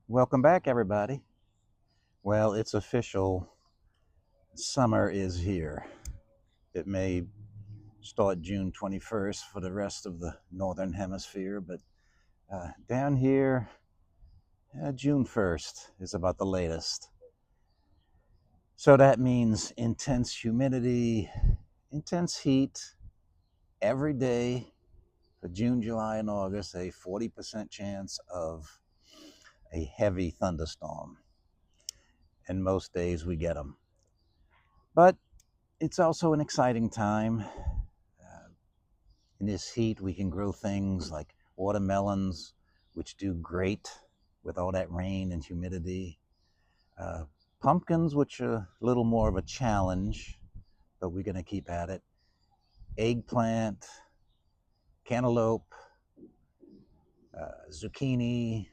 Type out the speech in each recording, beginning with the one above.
Welcome back, everybody. Well, it's official. Summer is here. It may start June 21st for the rest of the Northern Hemisphere, but down here, June 1st is about the latest. So that means intense humidity, intense heat every day for June, July, and August, a 40% chance of a heavy thunderstorm. And most days we get them. But it's also an exciting time. In this heat, we can grow things like watermelons, which do great with all that rain and humidity. Uh, Pumpkins, which are a little more of a challenge, but we're going to keep at it. Eggplant, cantaloupe, zucchini,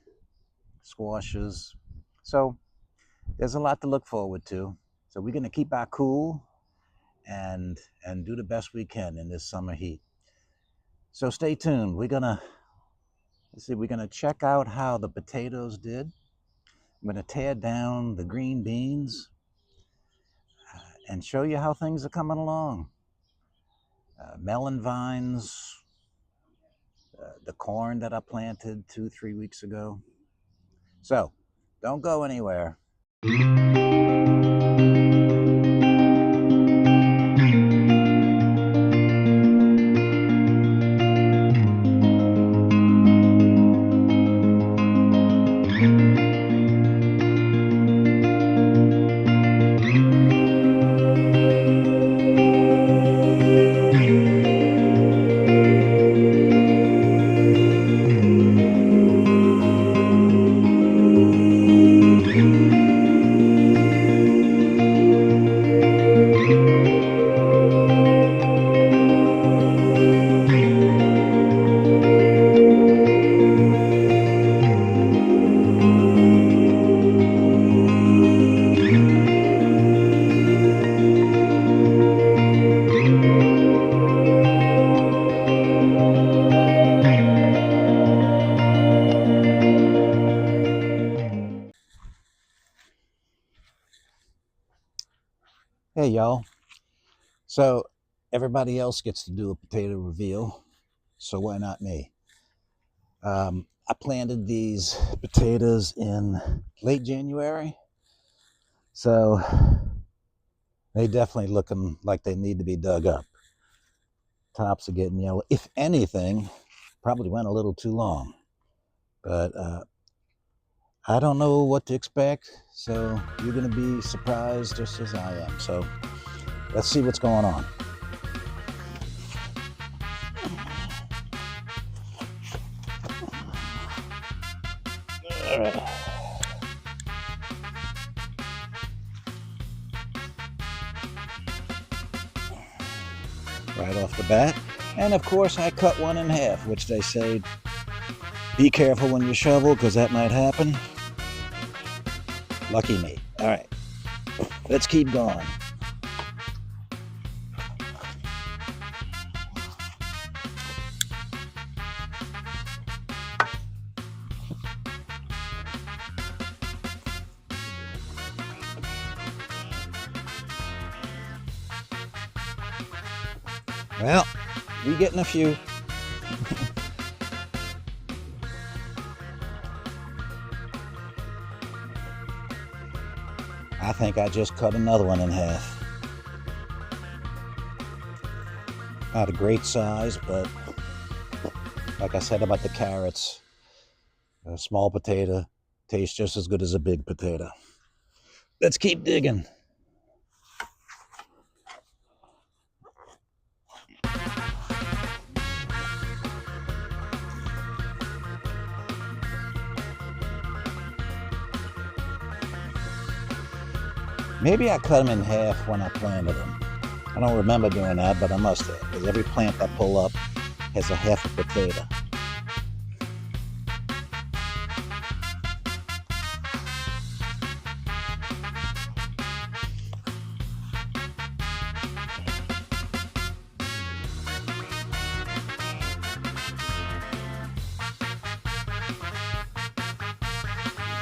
squashes. So there's a lot to look forward to. So we're going to keep our cool and do the best we can in this summer heat. So stay tuned. We're gonna check out how the potatoes did. I'm gonna tear down the green beans and show you how things are coming along. Melon vines, the corn that I planted 2, 3 weeks ago. So don't go anywhere. Hey, y'all. So everybody else gets to do a potato reveal, so why not me? I planted these potatoes in late January, so they definitely looking like they need to be dug up. Tops are getting yellow. If anything, probably went a little too long, but I don't know what to expect, so you're going to be surprised just as I am. So let's see what's going on. All right. Right off the bat. And of course, I cut one in half, which they say be careful when you shovel because that might happen. Lucky me. All right, let's keep going. Well, we getting a few. I think I just cut another one in half. Not a great size, but like I said about the carrots, a small potato tastes just as good as a big potato. Let's keep digging. Maybe I cut them in half when I planted them. I don't remember doing that, but I must have, because every plant I pull up has a half a potato.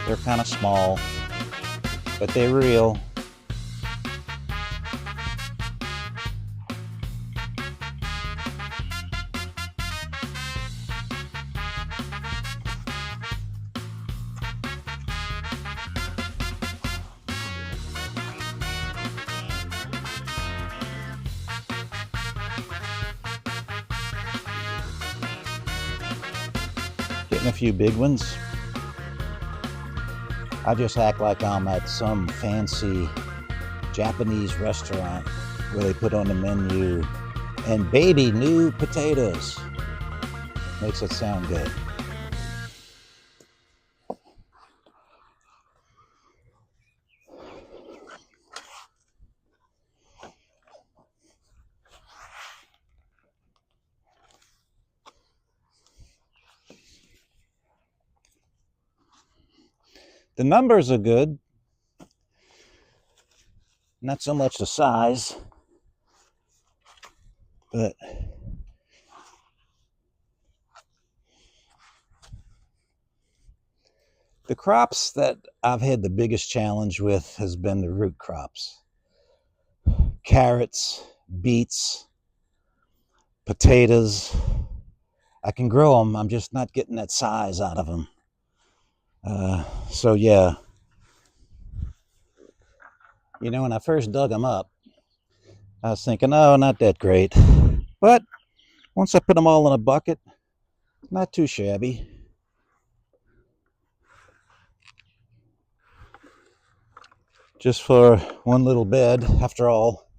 They're kind of small, but they're real. Getting a few big ones. I just act like I'm at some fancy Japanese restaurant where they put on the menu, and baby new potatoes. Makes it sound good. The numbers are good, not so much the size, but the crops that I've had the biggest challenge with has been the root crops. Carrots, beets, potatoes. I can grow them, I'm just not getting that size out of them. So yeah, you know, when I first dug them up, I was thinking, oh, not that great. But once I put them all in a bucket, not too shabby. Just for one little bed. After all,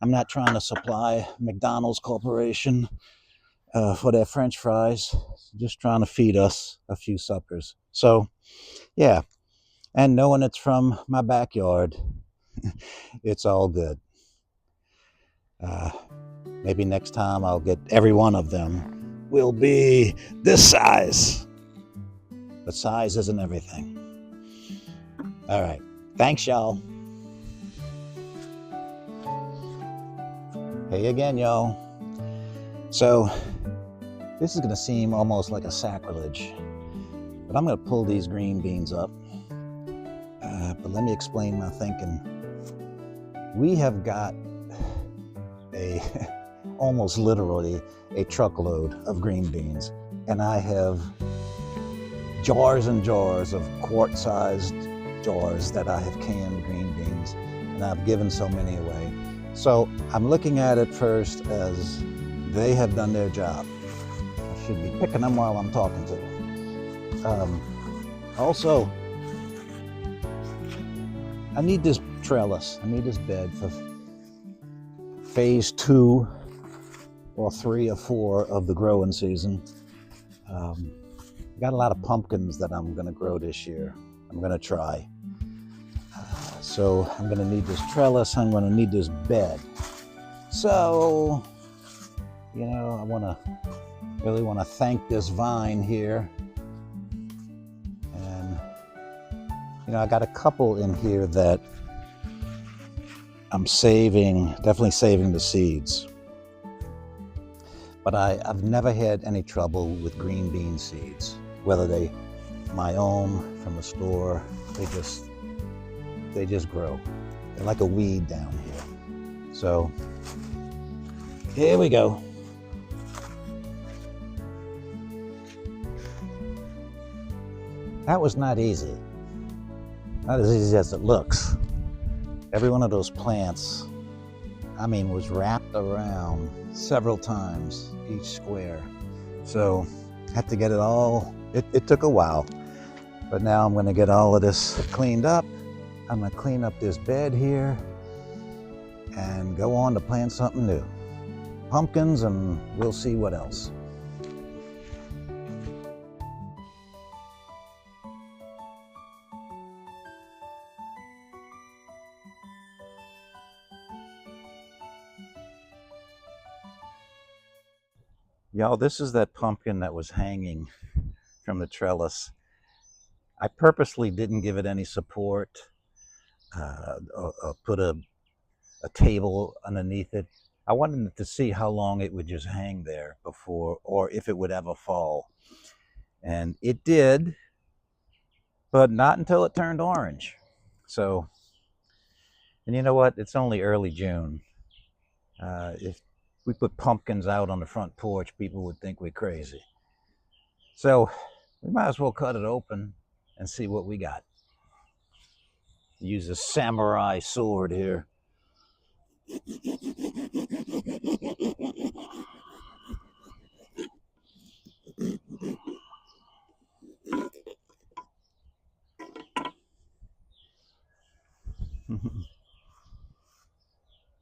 I'm not trying to supply McDonald's Corporation for their French fries. Just trying to feed us a few suckers. So, yeah. And knowing it's from my backyard, it's all good. Maybe next time I'll get every one of them will be this size. But size isn't everything. All right. Thanks, y'all. Hey again, y'all. So, this is going to seem almost like a sacrilege, but I'm going to pull these green beans up. But let me explain my thinking. We have got almost literally a truckload of green beans, and I have jars and jars of quart-sized jars that I have canned green beans, and I've given so many away. So I'm looking at it first as they have done their job. I should be picking them while I'm talking to them. Also, I need this trellis. I need this bed for phase 2 or 3 or 4 of the growing season. Got a lot of pumpkins that I'm going to grow this year. I'm going to try. So I'm going to need this trellis. I'm going to need this bed. So, you know, I really want to thank this vine here. And, you know, I got a couple in here that I'm definitely saving the seeds. But I've never had any trouble with green bean seeds, whether they my own from the store. They just grow. They're like a weed down here. So here we go. That was not easy. Not as easy as it looks. Every one of those plants, I mean, was wrapped around several times each square. So I had to get it all. It took a while, but now I'm going to get all of this cleaned up. I'm going to clean up this bed here and go on to plant something new. Pumpkins, and we'll see what else. Y'all, this is that pumpkin that was hanging from the trellis. I purposely didn't give it any support, or put a table underneath it. I wanted to see how long it would just hang there before, or if it would ever fall. And it did. but not until it turned orange. So, and you know what? It's only early June. If we put pumpkins out on the front porch, people would think we're crazy. So we might as well cut it open and see what we got. Use a samurai sword here.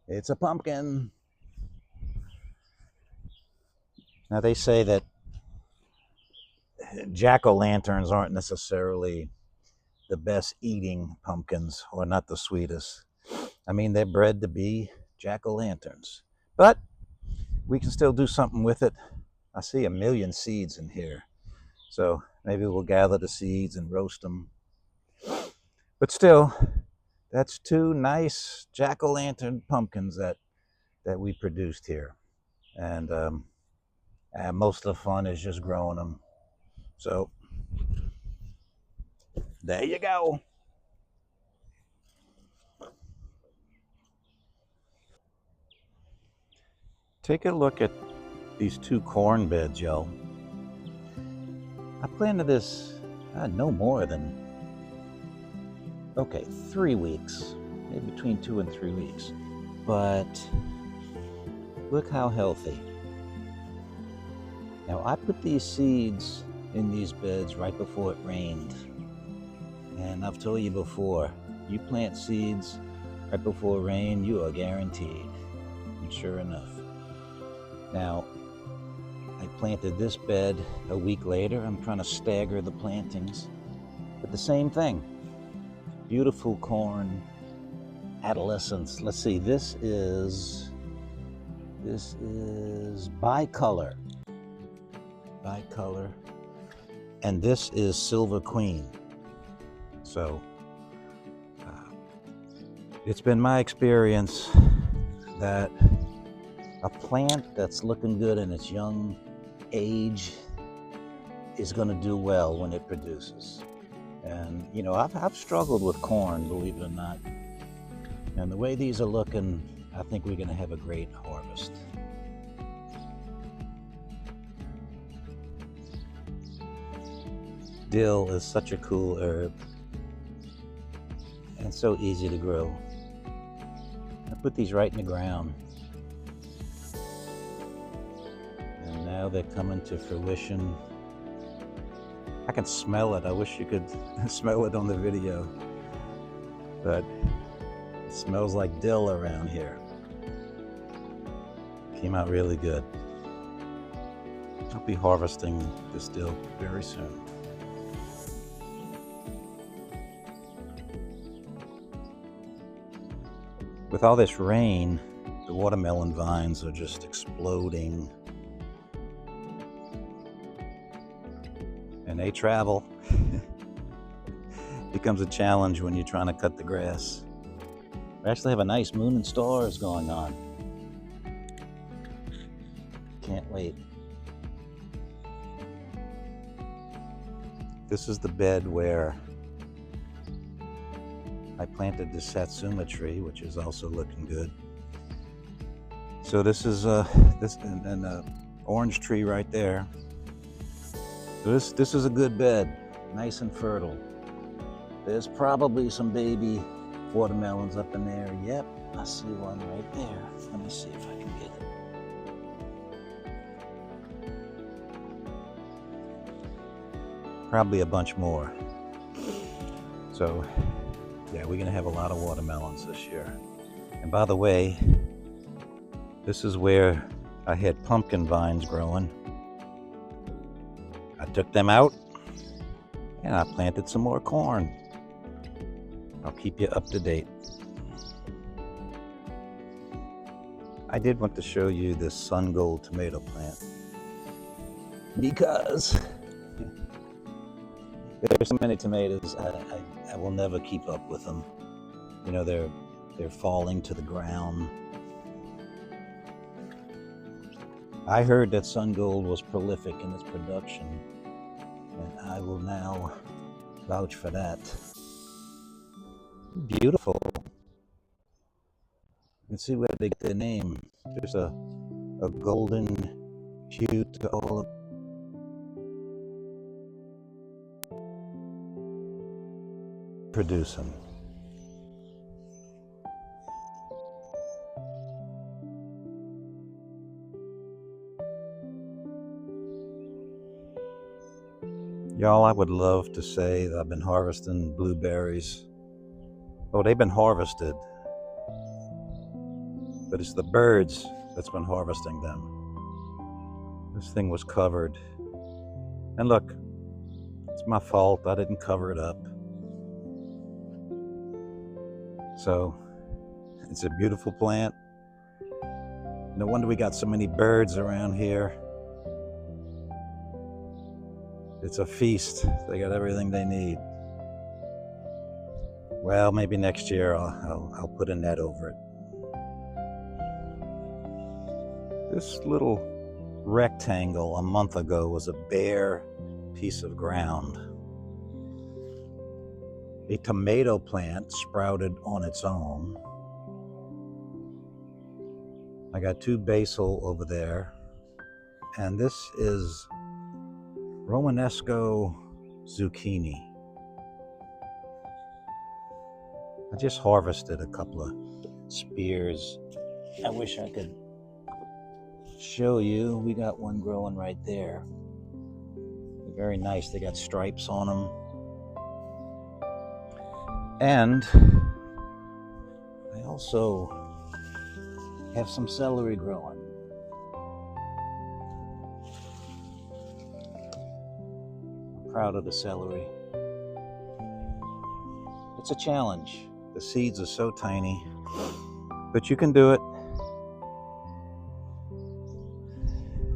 It's a pumpkin. Now they say that jack-o'-lanterns aren't necessarily the best eating pumpkins, or not the sweetest. I mean, they're bred to be jack-o'-lanterns, but we can still do something with it. I see 1,000,000 seeds in here, so maybe we'll gather the seeds and roast them. But still, that's 2 nice jack-o'-lantern pumpkins that we produced here, and most of the fun is just growing them. So there you go. Take a look at these 2 corn beds, y'all. I planted this no more than, okay, 3 weeks, maybe between 2 and 3 weeks. But look how healthy. Now, I put these seeds in these beds right before it rained. And I've told you before, you plant seeds right before rain, you are guaranteed. And sure enough. Now, I planted this bed a week later. I'm trying to stagger the plantings. But the same thing. Beautiful corn, adolescence. Let's see, this is bicolor. Bicolor. And this is Silver Queen. So, it's been my experience that a plant that's looking good in its young age is going to do well when it produces. And you know, I've struggled with corn, believe it or not. And the way these are looking, I think we're going to have a great harvest. Dill is such a cool herb and so easy to grow. I put these right in the ground. And now they're coming to fruition. I can smell it. I wish you could smell it on the video. But it smells like dill around here. Came out really good. I'll be harvesting this dill very soon. With all this rain, the watermelon vines are just exploding. And they travel. Becomes a challenge when you're trying to cut the grass. We actually have a nice moon and stars going on. Can't wait. This is the bed where I planted the satsuma tree, which is also looking good. So this is an orange tree right there. So this is a good bed, nice and fertile. There's probably some baby watermelons up in there. Yep, I see one right there. Let me see if I can get it. Probably a bunch more. So yeah, we're gonna have a lot of watermelons this year. And by the way, this is where I had pumpkin vines growing. I took them out and I planted some more corn. I'll keep you up to date. I did want to show you this Sun Gold tomato plant because there's so many tomatoes, I will never keep up with them. You know, they're falling to the ground. I heard that Sun Gold was prolific in its production, and I will now vouch for that. Beautiful. You can see where they get their name. There's a golden hue to all of producing. Y'all, I would love to say that I've been harvesting blueberries. Oh, they've been harvested, but it's the birds that's been harvesting them. This thing was covered. And look, it's my fault. I didn't cover it up. So, it's a beautiful plant. No wonder we got so many birds around here. It's a feast. They got everything they need. Well, maybe next year I'll put a net over it. This little rectangle a month ago was a bare piece of ground. A tomato plant sprouted on its own. I got 2 basil over there, and this is Romanesco zucchini. I just harvested a couple of spears. I wish I could show you. We got one growing right there. They're very nice. They got stripes on them. And I also have some celery growing. I'm proud of the celery. It's a challenge. The seeds are so tiny, but you can do it.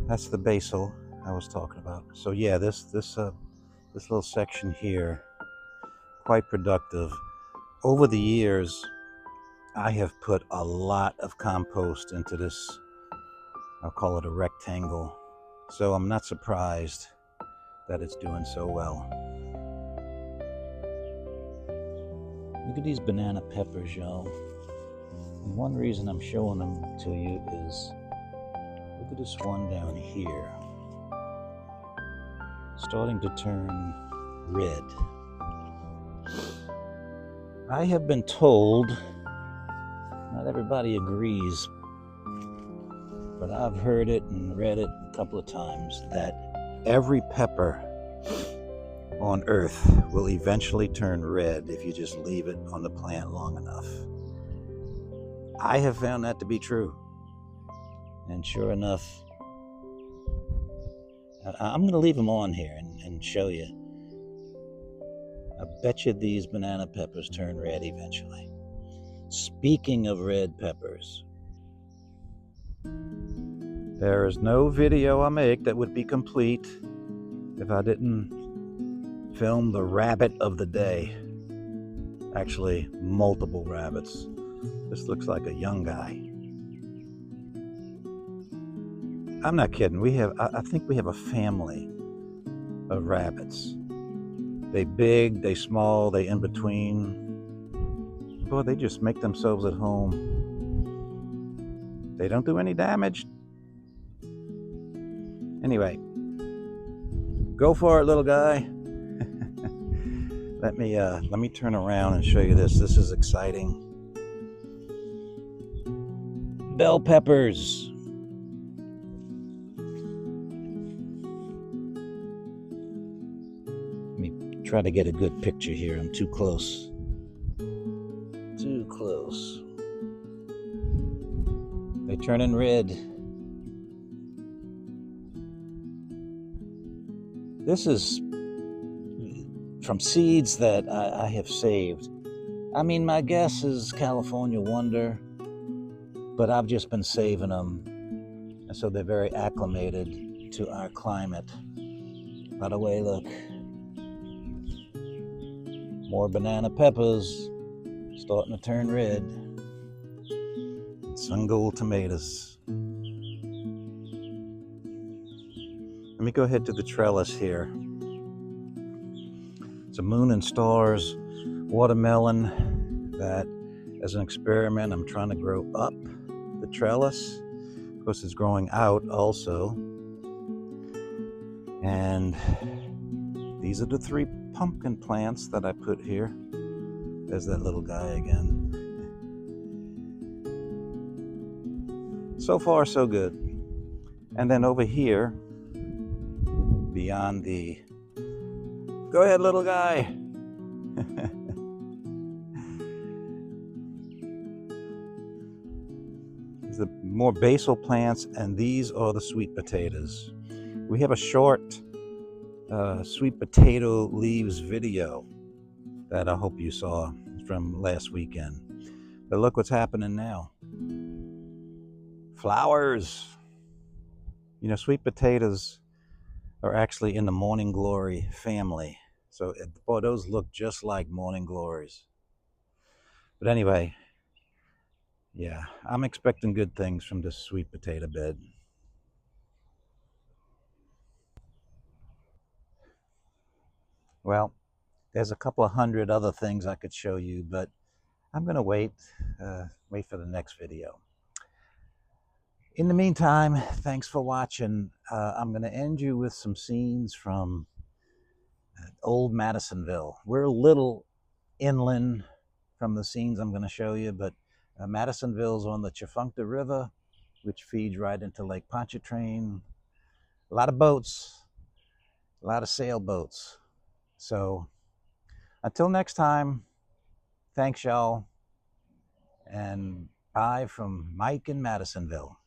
That's the basil I was talking about. So yeah, this little section here, quite productive. Over the years, I have put a lot of compost into this, I'll call it a rectangle. So I'm not surprised that it's doing so well. Look at these banana peppers, y'all. And one reason I'm showing them to you is, look at this one down here. Starting to turn red. I have been told, not everybody agrees, but I've heard it and read it a couple of times, that every pepper on earth will eventually turn red if you just leave it on the plant long enough. I have found that to be true. And sure enough, I'm going to leave them on here and show you. I bet you these banana peppers turn red eventually. Speaking of red peppers, there is no video I make that would be complete if I didn't film the rabbit of the day. Actually, multiple rabbits. This looks like a young guy. I'm not kidding. I think we have a family of rabbits. They big, they small, they in between. Boy, they just make themselves at home. They don't do any damage. Anyway, go for it, little guy. Let me turn around and show you this. This is exciting. Bell peppers. Let me try to get a good picture here. I'm too close. Too close. They turning red. This is from seeds that I have saved. I mean, my guess is California Wonder, but I've just been saving them, and so they're very acclimated to our climate. By the way, look, more banana peppers starting to turn red. Sun gold tomatoes. Let me go ahead to the trellis here. It's a Moon and Stars watermelon that, as an experiment, I'm trying to grow up the trellis. Of course, it's growing out also. And these are the 3 pumpkin plants that I put here. There's that little guy again. So far, so good. And then over here, beyond the... Go ahead, little guy. These are the more basal plants, and these are the sweet potatoes. We have a short sweet potato leaves video that I hope you saw from last weekend. But look what's happening now. Flowers. You know, sweet potatoes are actually in the morning glory family. So, boy, those look just like morning glories. But anyway, yeah, I'm expecting good things from this sweet potato bed. Well, there's a couple of hundred other things I could show you, but I'm going to wait for the next video. In the meantime, thanks for watching. I'm going to end you with some scenes from old Madisonville. We're a little inland from the scenes I'm going to show you, but Madisonville's on the Tchefuncte River, which feeds right into Lake Pontchartrain. A lot of boats, a lot of sailboats. So until next time, thanks y'all, and bye from Mike in Madisonville.